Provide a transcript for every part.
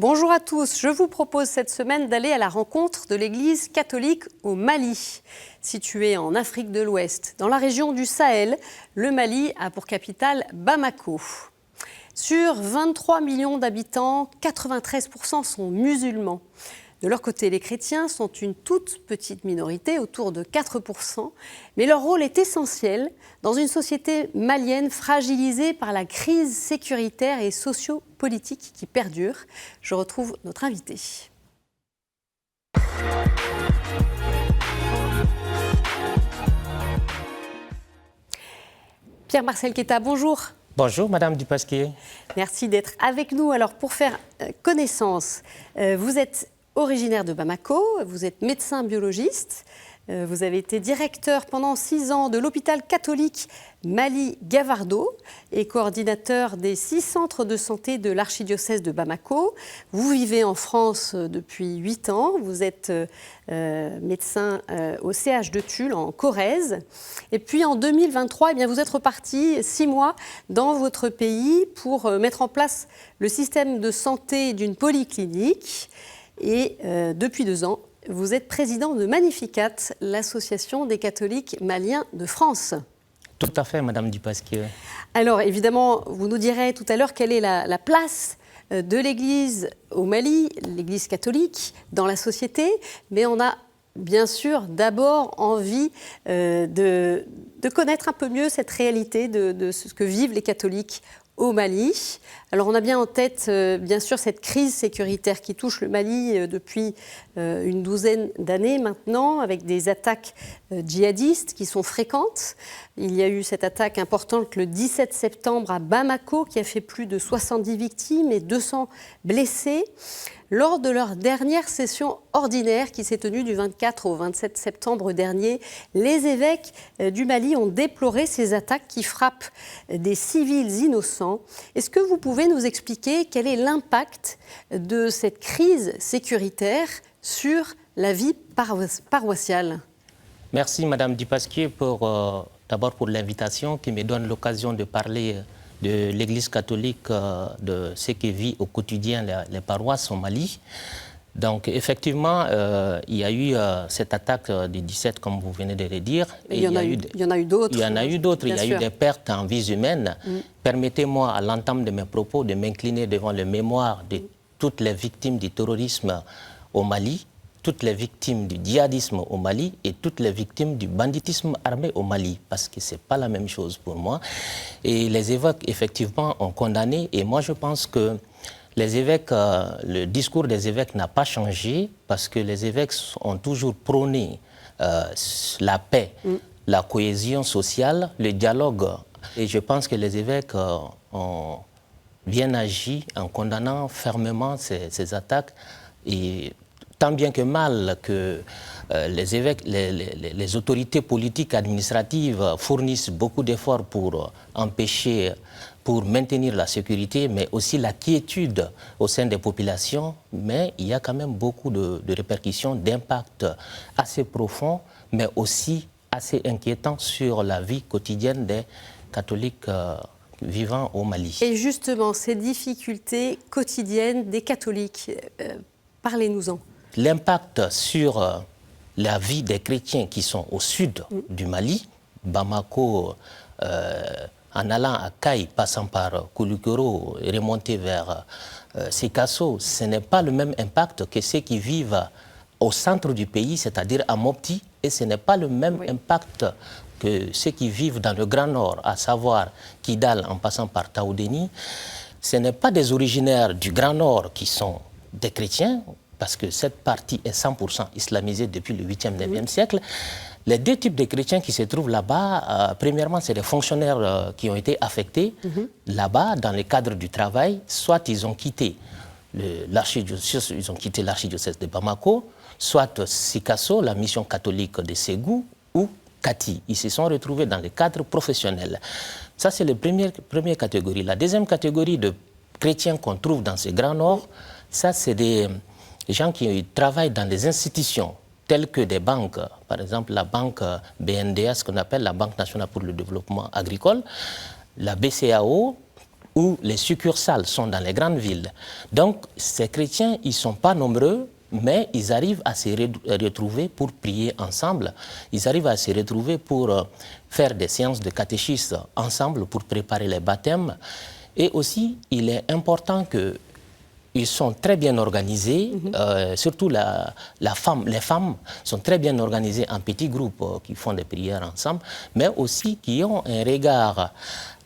Bonjour à tous, je vous propose cette semaine d'aller à la rencontre de l'Église catholique au Mali. Situé en Afrique de l'Ouest, dans la région du Sahel, le Mali a pour capitale Bamako. Sur 23 millions d'habitants, 93% sont musulmans. De leur côté, les chrétiens sont une toute petite minorité, autour de 4%, mais leur rôle est essentiel dans une société malienne fragilisée par la crise sécuritaire et socio-politique qui perdure. Je retrouve notre invité. Pierre-Marcel Keita, bonjour. Bonjour Madame Dupasquier. Merci d'être avec nous. Alors pour faire connaissance, vous êtes originaire de Bamako, vous êtes médecin biologiste, vous avez été directeur pendant 6 ans de l'hôpital catholique Mali-Gavardo et coordinateur des 6 centres de santé de l'archidiocèse de Bamako. Vous vivez en France depuis 8 ans, vous êtes médecin au CH de Tulle en Corrèze. Et puis en 2023, eh bien, vous êtes reparti 6 mois dans votre pays pour mettre en place le système de santé d'une polyclinique. Et depuis 2 ans, vous êtes président de Magnificat, l'association des catholiques maliens de France. Tout à fait, Madame Dupasquier. Alors évidemment, vous nous direz tout à l'heure quelle est la place de l'Église au Mali, l'Église catholique, dans la société. Mais on a bien sûr d'abord envie de connaître un peu mieux cette réalité de ce que vivent les catholiques au Mali. Alors on a bien en tête, bien sûr, cette crise sécuritaire qui touche le Mali depuis une douzaine d'années maintenant, avec des attaques djihadistes qui sont fréquentes. Il y a eu cette attaque importante le 17 septembre à Bamako, qui a fait plus de 70 victimes et 200 blessés. Lors de leur dernière session ordinaire qui s'est tenue du 24 au 27 septembre dernier, les évêques du Mali ont déploré ces attaques qui frappent des civils innocents. Est-ce que vous pouvez nous expliquer quel est l'impact de cette crise sécuritaire sur la vie paroissiale ? Merci Madame Dupasquier d'abord pour l'invitation qui me donne l'occasion de parler de l'Église catholique, de ce qui vit au quotidien les paroisses au Mali. Donc effectivement, il y a eu cette attaque du 17, comme vous venez de le dire. Et il y en a eu d'autres. Il y en a eu d'autres. Il y a eu des pertes en vies humaines. Permettez-moi, à l'entame de mes propos, de m'incliner devant le mémoire de toutes les victimes du terrorisme au Mali, toutes les victimes du djihadisme au Mali et toutes les victimes du banditisme armé au Mali, parce que ce n'est pas la même chose pour moi. Et les évêques, effectivement, ont condamné, et moi je pense que les évêques, le discours des évêques n'a pas changé, parce que les évêques ont toujours prôné la paix, la cohésion sociale, le dialogue. Et je pense que les évêques ont bien agi en condamnant fermement ces attaques. Et tant bien que mal que les évêques, les autorités politiques administratives fournissent beaucoup d'efforts pour empêcher, pour maintenir la sécurité, mais aussi la quiétude au sein des populations. Mais il y a quand même beaucoup de répercussions, d'impact assez profonds, mais aussi assez inquiétants sur la vie quotidienne des catholiques vivant au Mali. Et justement, ces difficultés quotidiennes des catholiques, parlez-nous-en. L'impact sur la vie des chrétiens qui sont au sud du Mali, Bamako, en allant à Kaï, passant par Koulikoro et remonter vers Sikasso, ce n'est pas le même impact que ceux qui vivent au centre du pays, c'est-à-dire à Mopti, et ce n'est pas le même impact que ceux qui vivent dans le Grand Nord, à savoir Kidal en passant par Taoudéni. Ce n'est pas des originaires du Grand Nord qui sont des chrétiens, parce que cette partie est 100% islamisée depuis le 8e, 9e siècle. Les deux types de chrétiens qui se trouvent là-bas, premièrement, c'est des fonctionnaires qui ont été affectés là-bas dans le cadre du travail. Soit ils ont quitté l'archidiocèse de Bamako, soit Sikasso, la mission catholique de Ségou, ou Kati. Ils se sont retrouvés dans le cadre professionnel. Ça, c'est la première catégorie. La deuxième catégorie de chrétiens qu'on trouve dans ce Grand Nord, ça, c'est des gens qui travaillent dans des institutions telles que des banques, par exemple la banque BNDA, ce qu'on appelle la Banque nationale pour le développement agricole, la BCAO, où les succursales sont dans les grandes villes. Donc, ces chrétiens, ils ne sont pas nombreux, mais ils arrivent à se retrouver pour prier ensemble. Ils arrivent à se retrouver pour faire des séances de catéchisme ensemble, pour préparer les baptêmes. Et aussi, il est important que ils sont très bien organisés, surtout les femmes sont très bien organisées en petits groupes qui font des prières ensemble, mais aussi qui ont un regard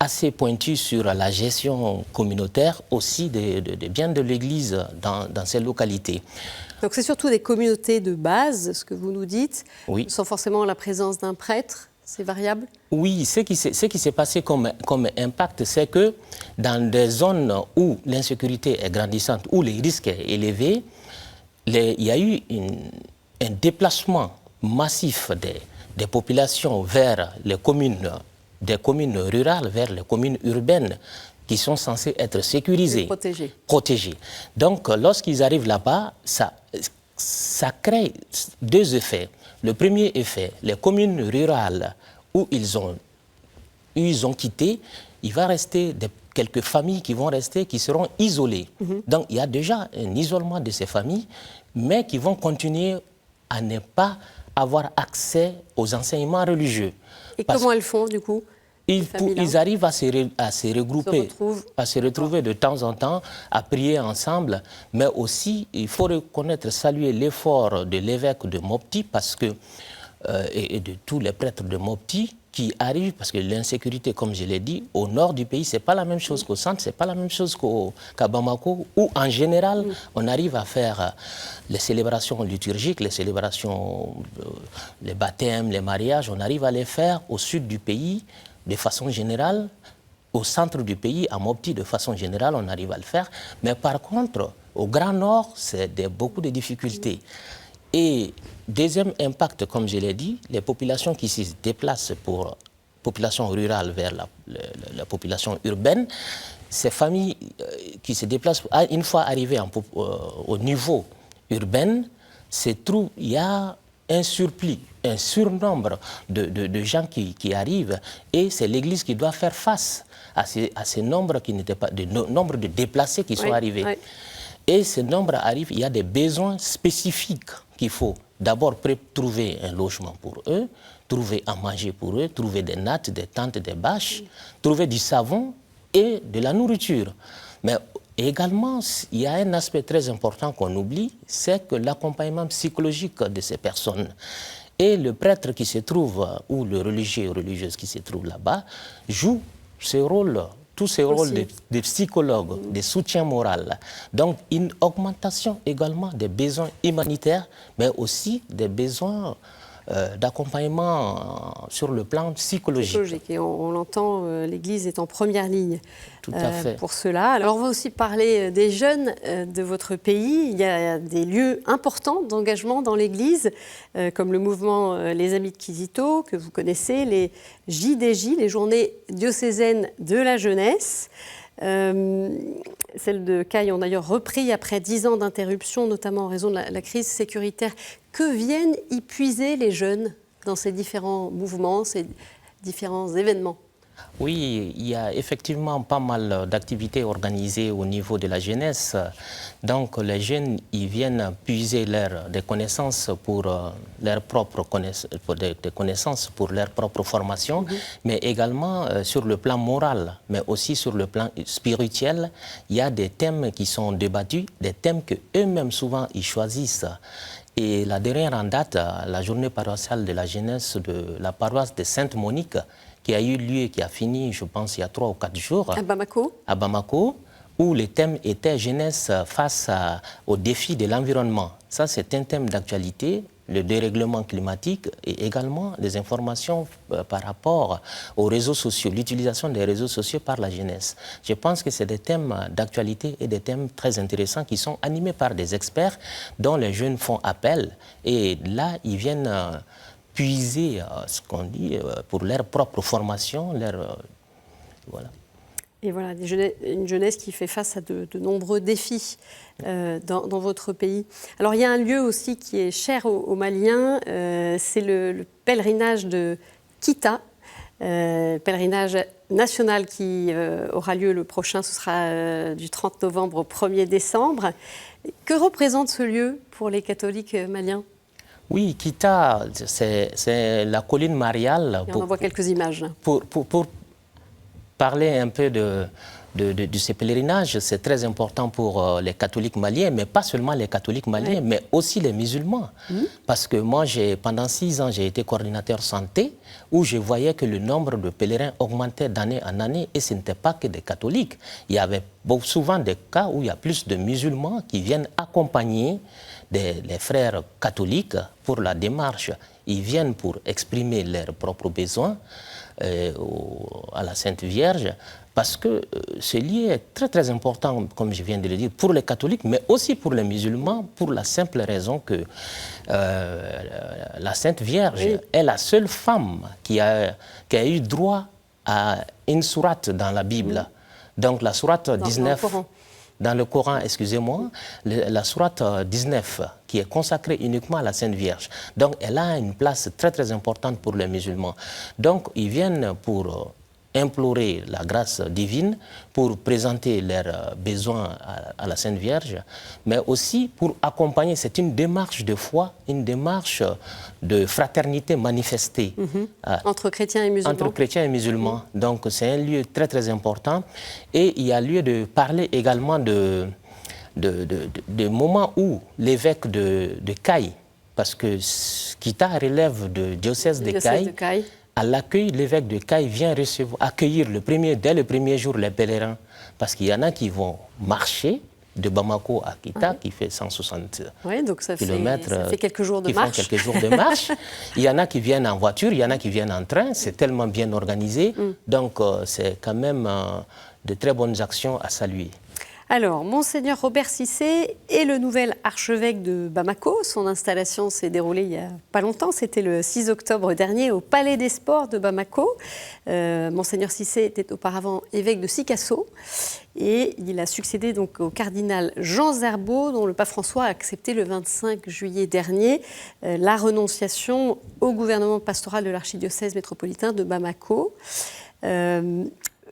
assez pointu sur la gestion communautaire aussi des biens de l'Église dans ces localités. Donc c'est surtout des communautés de base, ce que vous nous dites, oui. Sans forcément la présence d'un prêtre. C'est variable? Oui, ce qui s'est passé comme impact, c'est que dans des zones où l'insécurité est grandissante, où le risque est élevé, il y a eu un déplacement massif des populations vers les communes, des communes rurales vers les communes urbaines qui sont censées être sécurisées, protégées. Donc, lorsqu'ils arrivent là-bas, ça crée deux effets. Le premier effet, les communes rurales où ils ont quitté, il va rester quelques familles qui vont rester, qui seront isolées. Donc il y a déjà un isolement de ces familles, mais qui vont continuer à ne pas avoir accès aux enseignements religieux. Et comment elles font du coup? Ils arrivent à se regrouper, à se retrouver de temps en temps, à prier ensemble, mais aussi, il faut reconnaître, saluer l'effort de l'évêque de Mopti et de tous les prêtres de Mopti qui arrivent, parce que l'insécurité, comme je l'ai dit, au nord du pays, ce n'est pas la même chose qu'au centre, ce n'est pas la même chose qu'à Bamako, où en général, on arrive à faire les célébrations liturgiques, les célébrations, les baptêmes, les mariages, on arrive à les faire au sud du pays, de façon générale, au centre du pays, à Mopti, de façon générale, on arrive à le faire. Mais par contre, au Grand Nord, c'est beaucoup de difficultés. Et deuxième impact, comme je l'ai dit, les populations qui se déplacent pour population rurale vers la population urbaine, ces familles qui se déplacent, une fois arrivées au niveau urbain, il y a un surplus, un surnombre de gens qui arrivent, et c'est l'Église qui doit faire face à ces nombres qui n'étaient pas, nombre de déplacés qui sont arrivés. Oui. Et ce nombre arrive, il y a des besoins spécifiques qu'il faut d'abord trouver un logement pour eux, trouver à manger pour eux, trouver des nattes, des tentes, des bâches, trouver du savon et de la nourriture. Mais également, il y a un aspect très important qu'on oublie, c'est que l'accompagnement psychologique de ces personnes. Et le prêtre qui se trouve, ou le religieux ou religieuse qui se trouve là-bas, joue ce rôle, tous ces rôles de psychologue, de soutien moral. Donc, une augmentation également des besoins humanitaires, mais aussi des besoins d'accompagnement sur le plan psychologique. Et on l'entend, l'Église est en première ligne pour cela. Alors on va aussi parler des jeunes de votre pays. Il y a des lieux importants d'engagement dans l'Église, comme le mouvement Les Amis de Kizito, que vous connaissez, les JDJ, les Journées diocésaines de la jeunesse. Celles de Caille ont d'ailleurs repris après 10 ans d'interruption, notamment en raison de la crise sécuritaire. Que viennent y puiser les jeunes dans ces différents mouvements, ces différents événements? Oui, il y a effectivement pas mal d'activités organisées au niveau de la jeunesse. Donc les jeunes, ils viennent puiser des connaissances pour leur propre connaissances pour leur propre formation, mais également sur le plan moral, mais aussi sur le plan spirituel. Il y a des thèmes qui sont débattus, des thèmes que eux-mêmes souvent ils choisissent. Et la dernière en date, la journée paroissiale de la jeunesse de la paroisse de Sainte-Monique, qui a eu lieu et qui a fini, je pense, il y a 3 ou 4 jours. À Bamako. À Bamako, où le thème était jeunesse face aux défis de l'environnement. Ça, c'est un thème d'actualité, le dérèglement climatique et également les informations par rapport aux réseaux sociaux, l'utilisation des réseaux sociaux par la jeunesse. Je pense que c'est des thèmes d'actualité et des thèmes très intéressants qui sont animés par des experts dont les jeunes font appel. Et là, ils viennent puiser ce qu'on dit pour leur propre formation, voilà. Et voilà, une jeunesse qui fait face à de nombreux défis dans votre pays. Alors il y a un lieu aussi qui est cher aux Maliens, c'est le pèlerinage de Kita. Pèlerinage national qui aura lieu le prochain, ce sera du 30 novembre au 1er décembre. Que représente ce lieu pour les catholiques maliens? Oui, Kita, c'est la colline mariale. On en voit quelques images. Pour parler un peu de ce pèlerinage, c'est très important pour les catholiques maliens, mais pas seulement les catholiques maliens, mais aussi les musulmans. Parce que moi, pendant 6 ans, j'ai été coordinateur santé, où je voyais que le nombre de pèlerins augmentait d'année en année, et ce n'était pas que des catholiques. Il y avait souvent des cas où il y a plus de musulmans qui viennent accompagner les frères catholiques pour la démarche. Ils viennent pour exprimer leurs propres besoins à la Sainte Vierge, parce que ce lieu est très très important, comme je viens de le dire, pour les catholiques, mais aussi pour les musulmans, pour la simple raison que la Sainte Vierge est la seule femme qui a eu droit à une sourate dans la Bible. Donc la sourate 19... Dans le Coran, excusez-moi, la sourate 19, qui est consacrée uniquement à la Sainte Vierge. Donc, elle a une place très, très importante pour les musulmans. Donc, ils viennent pour implorer la grâce divine, pour présenter leurs besoins à la Sainte Vierge, mais aussi pour accompagner. C'est une démarche de foi, une démarche de fraternité manifestée. Entre chrétiens et musulmans. Entre chrétiens et musulmans. Donc c'est un lieu très très important. Et il y a lieu de parler également de moments où l'évêque de Caille, parce que Kita relève du diocèse de Caille, à l'accueil, l'évêque de Caille vient accueillir dès le premier jour les pèlerins, parce qu'il y en a qui vont marcher de Bamako à Kita, qui fait 160 donc ça kilomètres, ça fait quelques jours de marche. Quelques jours de marche. Il y en a qui viennent en voiture, il y en a qui viennent en train, c'est tellement bien organisé, donc c'est quand même de très bonnes actions à saluer. Alors, Monseigneur Robert Cissé est le nouvel archevêque de Bamako. Son installation s'est déroulée il n'y a pas longtemps. C'était le 6 octobre dernier au Palais des Sports de Bamako. Monseigneur Cissé était auparavant évêque de Sikasso. Et il a succédé donc au cardinal Jean Zerbo, dont le pape François a accepté le 25 juillet dernier la renonciation au gouvernement pastoral de l'archidiocèse métropolitain de Bamako.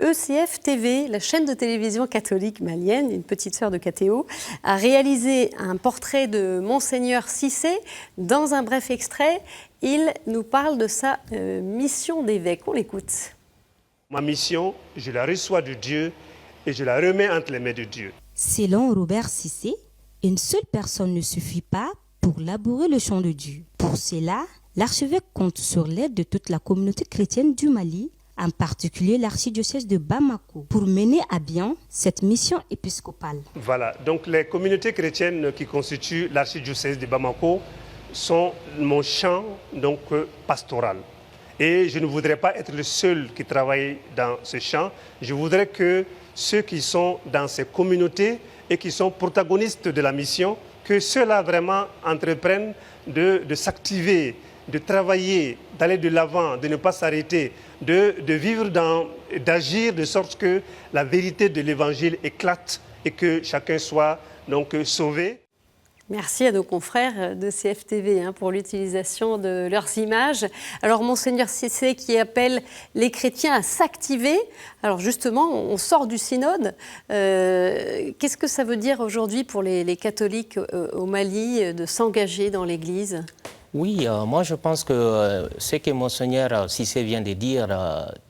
ECF TV, la chaîne de télévision catholique malienne, une petite sœur de KTO, a réalisé un portrait de Monseigneur Cissé. Dans un bref extrait, il nous parle de sa mission d'évêque. On l'écoute. Ma mission, je la reçois de Dieu et je la remets entre les mains de Dieu. Selon Robert Cissé, une seule personne ne suffit pas pour labourer le champ de Dieu. Pour cela, l'archevêque compte sur l'aide de toute la communauté chrétienne du Mali, en particulier l'archidiocèse de Bamako, pour mener à bien cette mission épiscopale. Voilà, donc les communautés chrétiennes qui constituent l'archidiocèse de Bamako sont mon champ donc, pastoral. Et je ne voudrais pas être le seul qui travaille dans ce champ. Je voudrais que ceux qui sont dans ces communautés et qui sont protagonistes de la mission, que ceux-là vraiment entreprennent de s'activer, de travailler, d'aller de l'avant, de ne pas s'arrêter, de vivre, d'agir de sorte que la vérité de l'Évangile éclate et que chacun soit donc sauvé. Merci à nos confrères de CFTV pour l'utilisation de leurs images. Alors, Monseigneur Cissé qui appelle les chrétiens à s'activer. Alors justement, on sort du synode. Qu'est-ce que ça veut dire aujourd'hui pour les catholiques au Mali de s'engager dans l'Église ? Oui, moi je pense que ce que Monseigneur Cissé vient de dire,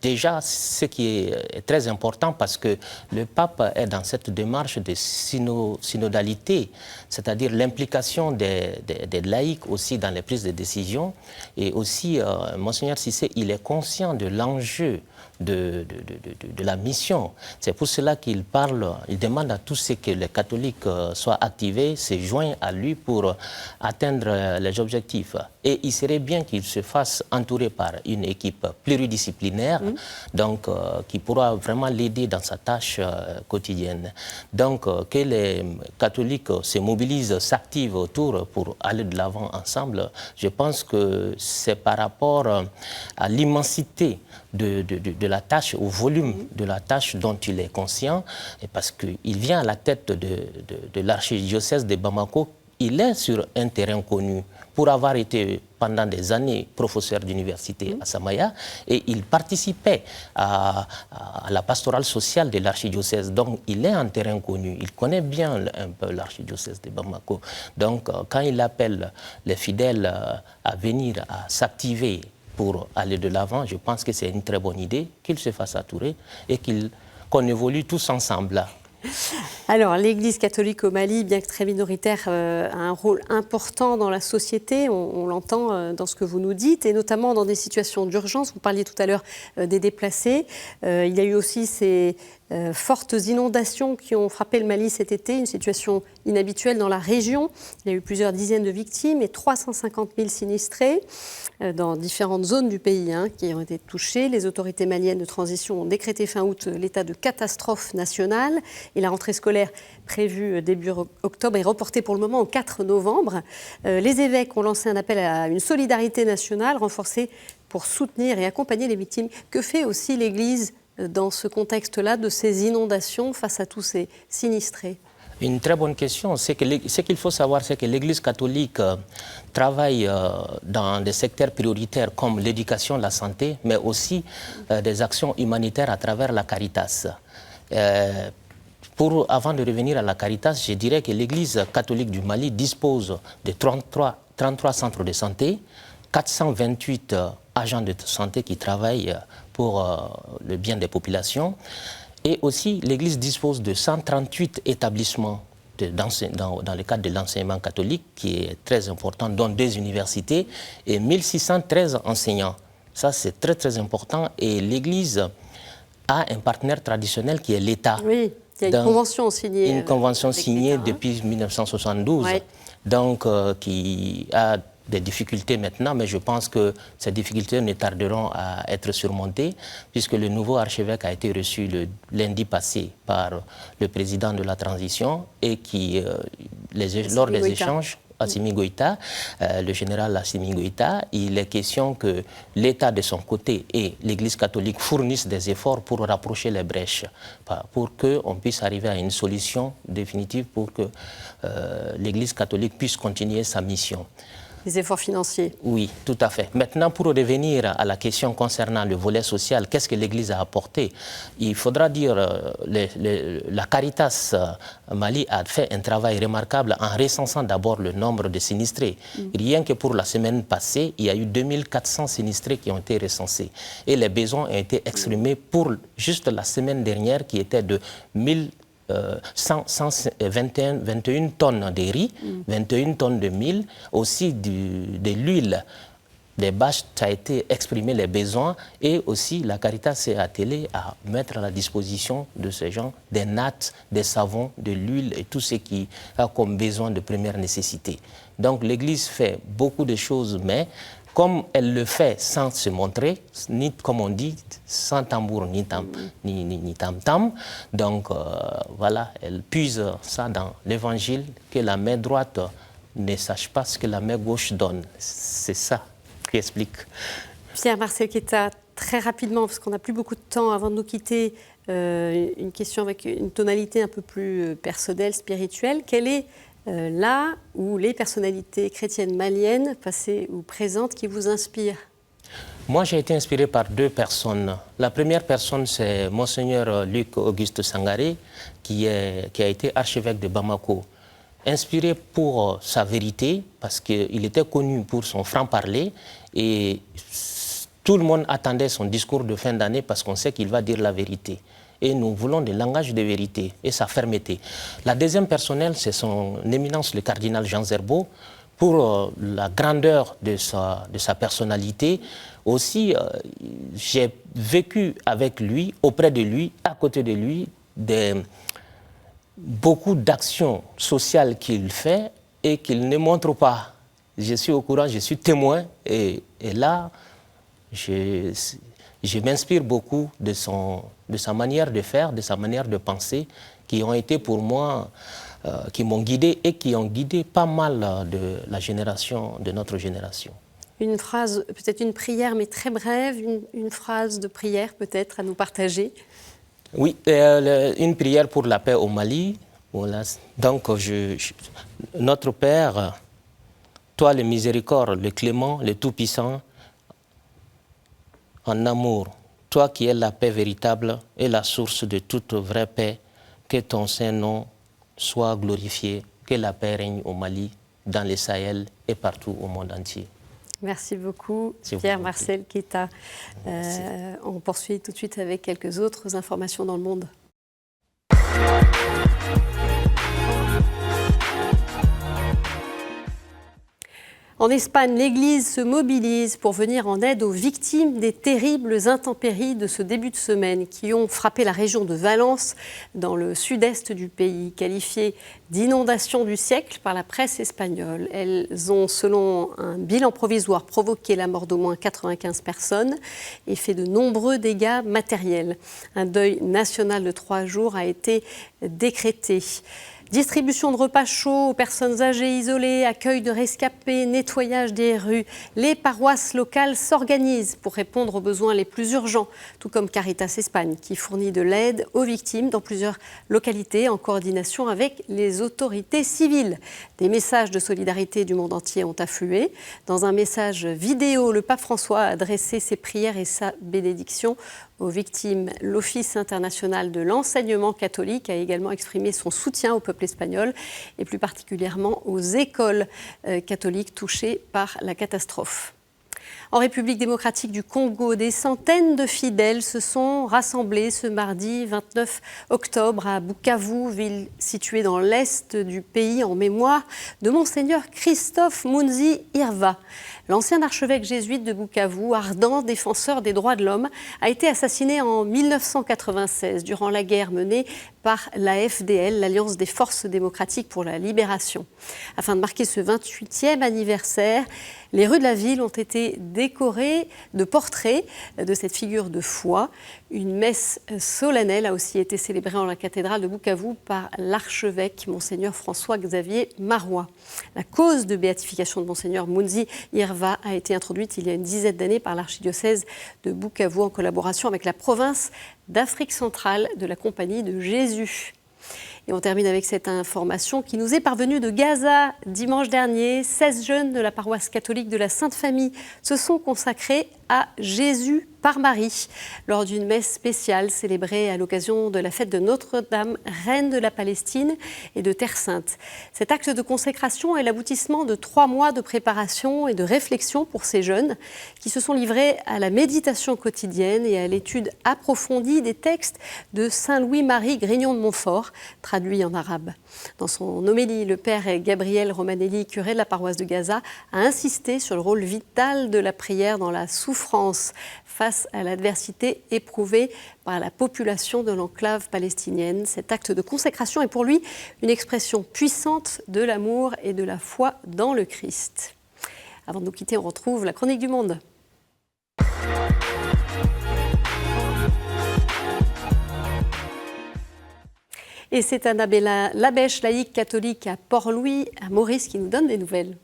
déjà ce qui est très important parce que le pape est dans cette démarche de synodalité, c'est-à-dire l'implication des laïcs aussi dans les prises de décision. Et aussi, Monseigneur Cissé, il est conscient de l'enjeu de la mission. C'est pour cela qu'il parle, il demande à tous ceux que les catholiques soient activés, se joignent à lui pour atteindre les objectifs. Et il serait bien qu'il se fasse entourer par une équipe pluridisciplinaire, donc qui pourra vraiment l'aider dans sa tâche quotidienne. Donc que les catholiques se mobilisent, s'activent autour pour aller de l'avant ensemble, je pense que c'est par rapport à l'immensité de la tâche, au volume de la tâche dont il est conscient, et parce qu'il vient à la tête de l'archidiocèse de Bamako, il est sur un terrain connu pour avoir été pendant des années professeur d'université à Samaya, et il participait à la pastorale sociale de l'archidiocèse. Donc il est un terrain connu, il connaît bien un peu l'archidiocèse de Bamako. Donc quand il appelle les fidèles à venir, à s'activer pour aller de l'avant, je pense que c'est une très bonne idée qu'il se fasse entourer et qu'on évolue tous ensemble. Alors, l'Église catholique au Mali, bien que très minoritaire, a un rôle important dans la société. On l'entend dans ce que vous nous dites, et notamment dans des situations d'urgence. Vous parliez tout à l'heure des déplacés. Il y a eu aussi ces fortes inondations qui ont frappé le Mali cet été, une situation inhabituelle dans la région. Il y a eu plusieurs dizaines de victimes et 350 000 sinistrés dans différentes zones du pays qui ont été touchées. Les autorités maliennes de transition ont décrété fin août l'état de catastrophe nationale, et la rentrée scolaire prévue début octobre est reportée pour le moment au 4 novembre. Les évêques ont lancé un appel à une solidarité nationale renforcée pour soutenir et accompagner les victimes. Que fait aussi l'Église dans ce contexte-là de ces inondations face à tous ces sinistrés? Une très bonne question. Ce qu'il faut savoir, c'est que l'Église catholique travaille dans des secteurs prioritaires comme l'éducation, la santé, mais aussi des actions humanitaires à travers la Caritas. Avant de revenir à la Caritas, je dirais que l'Église catholique du Mali dispose de 33 centres de santé, 428 agents de santé qui travaillent pour le bien des populations. Et aussi, l'Église dispose de 138 établissements dans le cadre de l'enseignement catholique, qui est très important, dont 2 universités et 1613 enseignants. Ça, c'est très, très important. Et l'Église a un partenaire traditionnel qui est l'État. Oui, il y a une convention signée. Une convention signée depuis 1972, donc qui a des difficultés maintenant, mais je pense que ces difficultés ne tarderont à être surmontées, puisque le nouveau archevêque a été reçu le lundi passé par le président de la transition, et qui, lors des échanges, Assimi Goïta, le général Assimi Goïta, il est question que l'État de son côté et l'Église catholique fournissent des efforts pour rapprocher les brèches, pour qu'on puisse arriver à une solution définitive pour que l'Église catholique puisse continuer sa mission. Les efforts financiers. Oui, tout à fait. Maintenant, pour revenir à la question concernant le volet social, qu'est-ce que l'Église a apporté? Il faudra dire la Caritas Mali a fait un travail remarquable en recensant d'abord le nombre de sinistrés. Rien que pour la semaine passée, il y a eu 2400 sinistrés qui ont été recensés. Et les besoins ont été exprimés pour juste la semaine dernière, qui était de 21 tonnes de riz, 21 tonnes de mil, aussi de l'huile. Des bâches, ça a été exprimé les besoins, et aussi la Caritas s'est attelée à mettre à la disposition de ces gens des nattes, des savons, de l'huile et tout ce qui a comme besoin de première nécessité. Donc l'Église fait beaucoup de choses, mais comme elle le fait sans se montrer, ni, comme on dit, sans tambour ni tam-tam. Donc voilà, elle puise ça dans l'Évangile, que la main droite ne sache pas ce que la main gauche donne. C'est ça qui explique. Pierre-Marcel Keita, très rapidement, parce qu'on n'a plus beaucoup de temps avant de nous quitter, une question avec une tonalité un peu plus personnelle, spirituelle. Quelle est là où les personnalités chrétiennes maliennes, passées ou présentes, qui vous inspirent? Moi, j'ai été inspiré par 2 personnes. La première personne, c'est Monseigneur Luc Auguste Sangaré, qui a été archevêque de Bamako. Inspiré pour sa vérité, parce qu'il était connu pour son franc-parler, et tout le monde attendait son discours de fin d'année parce qu'on sait qu'il va dire la vérité. Et nous voulons des langages de vérité et sa fermeté. La deuxième personnelle, c'est son éminence, le cardinal Jean Zerbo, pour la grandeur de sa personnalité. Aussi, j'ai vécu avec lui, auprès de lui, à côté de lui, beaucoup d'actions sociales qu'il fait et qu'il ne montre pas. Je suis au courant, je suis témoin, et là, je m'inspire beaucoup de sa manière de faire, de sa manière de penser, qui ont été pour moi, qui m'ont guidé et qui ont guidé pas mal de notre génération. Une phrase, peut-être une prière, mais très brève, une phrase de prière peut-être à nous partager. Oui, une prière pour la paix au Mali, Voilà. Donc, notre Père, toi le miséricorde, le clément, le tout-puissant, en amour, toi qui es la paix véritable et la source de toute vraie paix, que ton Saint-Nom soit glorifié, que la paix règne au Mali, dans le Sahel et partout au monde entier. Merci beaucoup, Pierre-Marcel Keita. On poursuit tout de suite avec quelques autres informations dans le monde. En Espagne, l'Église se mobilise pour venir en aide aux victimes des terribles intempéries de ce début de semaine qui ont frappé la région de Valence dans le sud-est du pays, qualifiées d'inondations du siècle par la presse espagnole. Elles ont, selon un bilan provisoire, provoqué la mort d'au moins 95 personnes et fait de nombreux dégâts matériels. Un deuil national de 3 jours a été décrété. Distribution de repas chauds aux personnes âgées isolées, accueil de rescapés, nettoyage des rues. Les paroisses locales s'organisent pour répondre aux besoins les plus urgents, tout comme Caritas Espagne, qui fournit de l'aide aux victimes dans plusieurs localités en coordination avec les autorités civiles. Des messages de solidarité du monde entier ont afflué. Dans un message vidéo, le pape François a adressé ses prières et sa bénédiction aux victimes. L'Office international de l'enseignement catholique a également exprimé son soutien au peuple espagnol et plus particulièrement aux écoles catholiques touchées par la catastrophe. En République démocratique du Congo, des centaines de fidèles se sont rassemblés ce mardi 29 octobre à Bukavu, ville située dans l'est du pays, en mémoire de Monseigneur Christophe Munzi Irva. L'ancien archevêque jésuite de Bukavu, ardent défenseur des droits de l'homme, a été assassiné en 1996 durant la guerre menée par la FDL, l'Alliance des forces démocratiques pour la libération. Afin de marquer ce 28e anniversaire, les rues de la ville ont été décorées de portraits de cette figure de foi. Une messe solennelle a aussi été célébrée en la cathédrale de Bukavu par l'archevêque Monseigneur François-Xavier Marois. La cause de béatification de Monseigneur Munzi Irva a été introduite il y a une dizaine d'années par l'archidiocèse de Bukavu en collaboration avec la province d'Afrique centrale de la Compagnie de Jésus. Et on termine avec cette information qui nous est parvenue de Gaza. Dimanche dernier, 16 jeunes de la paroisse catholique de la Sainte Famille se sont consacrés à Jésus par Marie lors d'une messe spéciale célébrée à l'occasion de la fête de Notre-Dame, reine de la Palestine et de Terre Sainte. Cet acte de consécration est l'aboutissement de 3 mois de préparation et de réflexion pour ces jeunes qui se sont livrés à la méditation quotidienne et à l'étude approfondie des textes de Saint Louis-Marie Grignon de Montfort, traduits en arabe. Dans son homélie, le père Gabriel Romanelli, curé de la paroisse de Gaza, a insisté sur le rôle vital de la prière dans la souffrance face à l'adversité éprouvée par la population de l'enclave palestinienne. Cet acte de consécration est pour lui une expression puissante de l'amour et de la foi dans le Christ. Avant de nous quitter, on retrouve la chronique du monde. Et c'est Annabella Labèche, laïque catholique à Port-Louis, à Maurice, qui nous donne des nouvelles.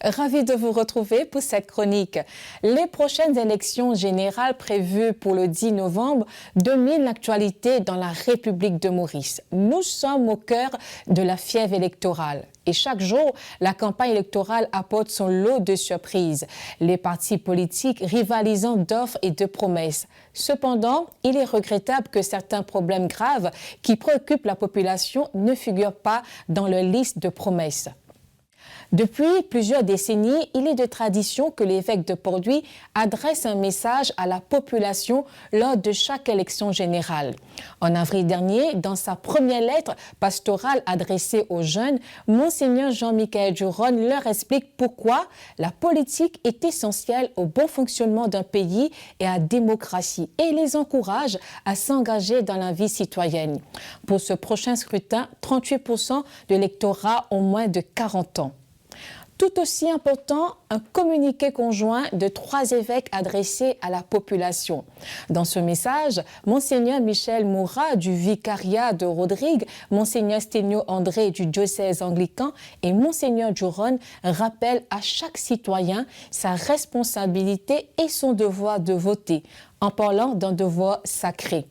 Ravi de vous retrouver pour cette chronique. Les prochaines élections générales prévues pour le 10 novembre dominent l'actualité dans la République de Maurice. Nous sommes au cœur de la fièvre électorale. Et chaque jour, la campagne électorale apporte son lot de surprises. Les partis politiques rivalisant d'offres et de promesses. Cependant, il est regrettable que certains problèmes graves qui préoccupent la population ne figurent pas dans leur liste de promesses. Depuis plusieurs décennies, il est de tradition que l'évêque de Port-Louis adresse un message à la population lors de chaque élection générale. En avril dernier, dans sa première lettre pastorale adressée aux jeunes, Monseigneur Jean-Michel Duron leur explique pourquoi la politique est essentielle au bon fonctionnement d'un pays et à la démocratie et les encourage à s'engager dans la vie citoyenne. Pour ce prochain scrutin, 38% de l'électorat ont moins de 40 ans. Tout aussi important, un communiqué conjoint de 3 évêques adressés à la population. Dans ce message, Monseigneur Michel Moura du vicariat de Rodrigue, Monseigneur Sténio André du diocèse anglican et Monseigneur Duron rappellent à chaque citoyen sa responsabilité et son devoir de voter, en parlant d'un devoir sacré.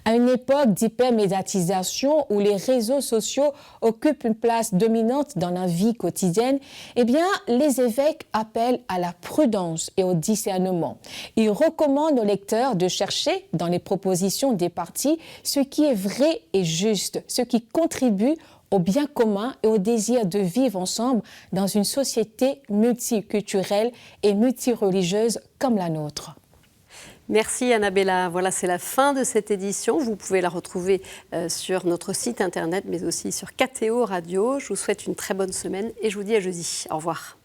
À une époque d'hypermédiatisation où les réseaux sociaux occupent une place dominante dans la vie quotidienne, eh bien, les évêques appellent à la prudence et au discernement. Ils recommandent aux lecteurs de chercher dans les propositions des partis ce qui est vrai et juste, ce qui contribue au bien commun et au désir de vivre ensemble dans une société multiculturelle et multireligieuse comme la nôtre. Merci Annabella. Voilà, c'est la fin de cette édition. Vous pouvez la retrouver sur notre site internet, mais aussi sur KTO Radio. Je vous souhaite une très bonne semaine et je vous dis à jeudi. Au revoir.